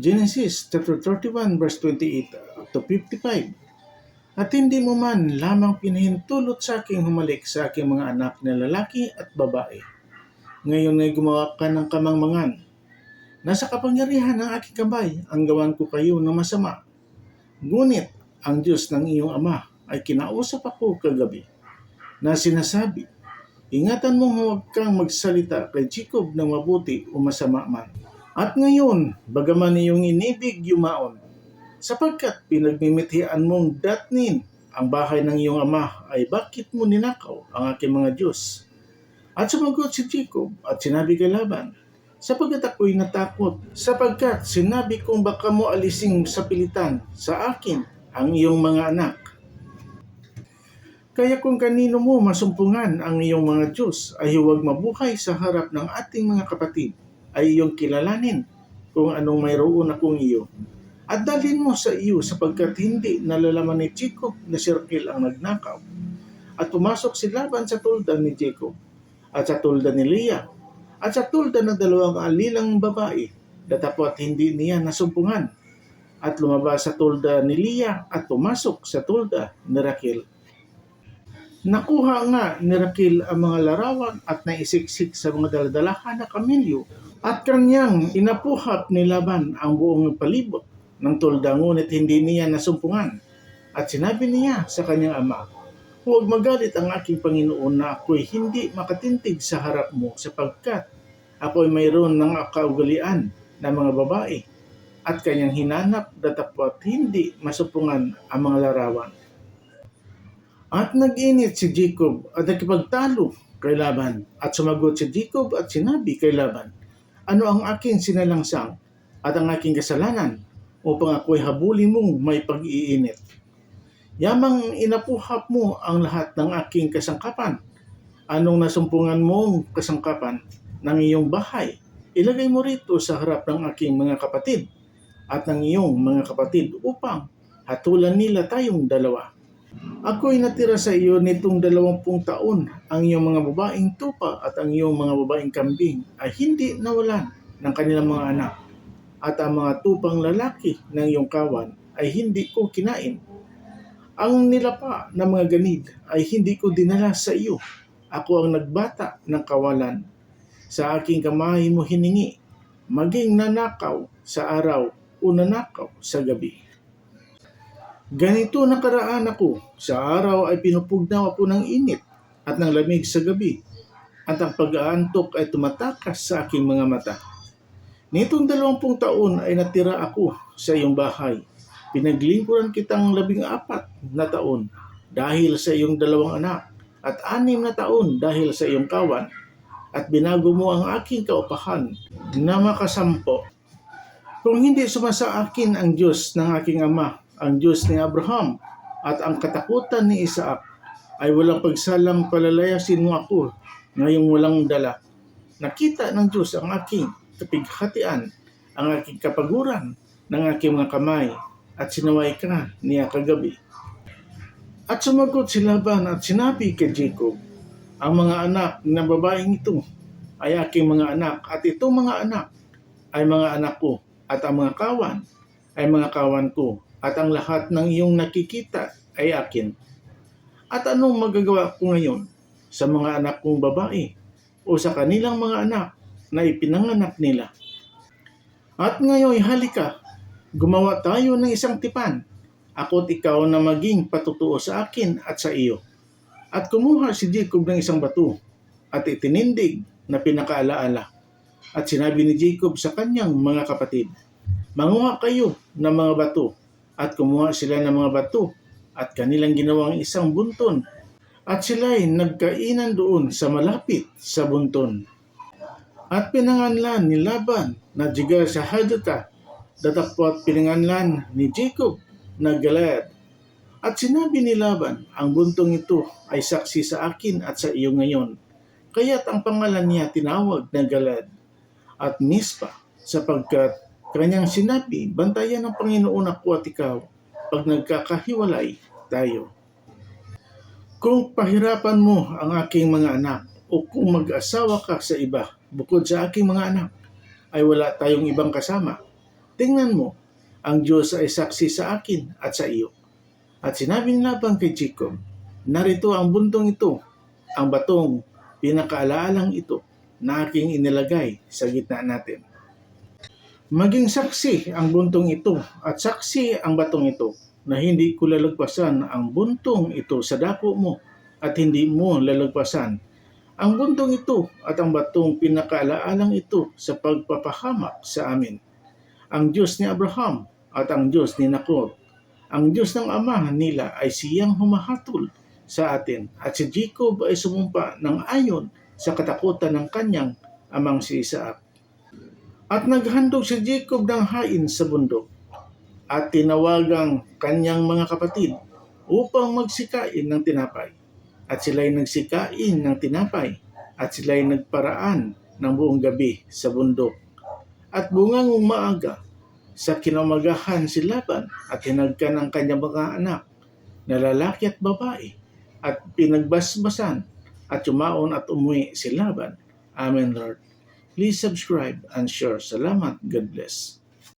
Genesis chapter 31 verse 28 up to 55. At hindi mo man lamang pinahintulot sa aking humalik sa aking mga anak na lalaki at babae. Ngayon ay gumawa ka ng kamangmangan. Nasa kapangyarihan ng aking kamay ang gawan ko kayo ng masama. Ngunit ang Diyos ng iyong ama ay kinausap ako kagabi na sinasabi, ingatan mong huwag kang magsalita kay Jacob ng mabuti o masama man. At ngayon, bagaman iyong inibig yumaon, sapagkat pinagmimithian mong datnin ang bahay ng iyong ama, ay bakit mo ninakaw ang aking mga Diyos? At sumagot si Jacob at sinabi kay Laban, sapagkat ako'y natakot, sapagkat sinabi kong baka mo alising sa pilitan sa akin ang iyong mga anak. Kaya kung kanino mo masumpungan ang iyong mga Diyos, ay huwag mabuhay sa harap ng ating mga kapatid, ay iyong kilalanin kung anong mayroon akong iyo. At dalhin mo sa iyo sapagkat hindi nalalaman ni Jacob na si Raquel ang nagnakaw. At pumasok si Laban sa tulda ni Jacob, at sa tulda ni Leah, at sa tulda ng dalawang alilang babae, datapot hindi niya nasumpungan. At lumabas sa tulda ni Leah at pumasok sa tulda ni Raquel. Nakuha nga ni Raquel ang mga larawan at naisiksik sa mga daladalahan na kamilyo, at kanyang inapuhap ni Laban ang buong palibot ng tulda, ngunit hindi niya nasumpungan. At sinabi niya sa kanyang ama, huwag magalit ang aking Panginoon na ako'y hindi makatintig sa harap mo, sapagkat ako'y mayroon ng kaugalian na mga babae, at kanyang hinanap datapot hindi masumpungan ang mga larawan. At nag-init si Jacob at nakipagtalo kay Laban, at sumagot si Jacob at sinabi kay Laban, ano ang aking sinalangsang at ang aking kasalanan upang ako'y habulin mong may pag-iinit? Yamang inapuhap mo ang lahat ng aking kasangkapan. Anong nasumpungan mong kasangkapan ng iyong bahay? Ilagay mo rito sa harap ng aking mga kapatid at ng iyong mga kapatid upang hatulan nila tayong dalawa. Ako'y natira sa iyo nitong 20 taon. Ang iyong mga babaeng tupa at ang iyong mga babaeng kambing ay hindi nawalan ng kanilang mga anak. At ang mga tupang lalaki ng iyong kawan ay hindi ko kinain. Ang nilapa ng mga ganid ay hindi ko dinala sa iyo. Ako ang nagbata ng kawalan. Sa aking kamay mo hiningi, maging nanakaw sa araw o nanakaw sa gabi. Ganito nakaraan ako, sa araw ay pinupugnaw ako ng init at ng lamig sa gabi, at ang pag-aantok ay tumatakas sa aking mga mata. Nitong 20 taon ay natira ako sa iyong bahay. Pinaglingkuran kitang 14 na taon dahil sa iyong 2 anak, at 6 na taon dahil sa iyong kawan, at binago mo ang aking kaupahan na makasampo. Kung hindi sumasa akin ang Diyos ng aking ama, ang Diyos ni Abraham at ang katakutan ni Isaac, ay walang pagsalang palalayasin mo ako ngayong walang dala. Nakita ng Diyos ang aking kapighatian, ang aking kapaguran ng aking mga kamay, at sinaway ka niya kagabi. At sumagot si Laban at sinabi kay Jacob, ang mga anak ng babaeng ito ay aking mga anak, at itong mga anak ay mga anak ko, at ang mga kawan ay mga kawan ko, at ang lahat ng iyong nakikita ay akin. At anong magagawa ko ngayon sa mga anak kong babae o sa kanilang mga anak na ipinanganak nila? At ngayon halika, gumawa tayo ng isang tipan, ako't ikaw na maging patutuo sa akin at sa iyo. At kumuha si Jacob ng isang bato at itinindig na pinakaalaala. At sinabi ni Jacob sa kanyang mga kapatid, manguha kayo ng mga bato. At kumuha sila ng mga bato at kanilang ginawang isang bunton, at sila'y nagkainan doon sa malapit sa bunton. At pinanganlan ni Laban na Jegar sa Hadutha, datapot pinanganlan ni Jacob na Galeed. At sinabi ni Laban, ang buntong ito ay saksi sa akin at sa iyo ngayon, kaya't ang pangalan niya tinawag na Galeed at Mispa, sapagkat kanyang sinabi, bantayan ng Panginoon ako at ikaw pag nagkakahiwalay tayo. Kung pahirapan mo ang aking mga anak o kung mag-asawa ka sa iba bukod sa aking mga anak, ay wala tayong ibang kasama. Tingnan mo, ang Diyos ay saksi sa akin at sa iyo. At sinabi ni Laban kay Jacob, narito ang buntong ito, ang batong pinakaalaalang ito na aking inilagay sa gitna natin. Maging saksi ang buntong ito at saksi ang batong ito na hindi ko lalagpasan ang buntong ito sa dako mo at hindi mo lalagpasan ang buntong ito at ang batong pinakaalaalang ito sa pagpapahamak sa amin. Ang Diyos ni Abraham at ang Diyos ni Nahor, ang Diyos ng ama nila ay siyang humahatol sa atin at si Jacob ay sumumpa ng ayon sa katakutan ng kanyang amang si Isaac. At naghandog si Jacob ng hain sa bundok at tinawagang kanyang mga kapatid upang magsikain ng tinapay. At sila'y nagsikain ng tinapay at sila'y nagparaan ng buong gabi sa bundok. At bungang umaaga, sa kinamagahan si Laban at hinagkan ang kanyang mga anak na lalaki at babae at pinagbasbasan at yumaon at umuwi si Laban. Amen, Lord. Please subscribe and share. Salamat. God bless.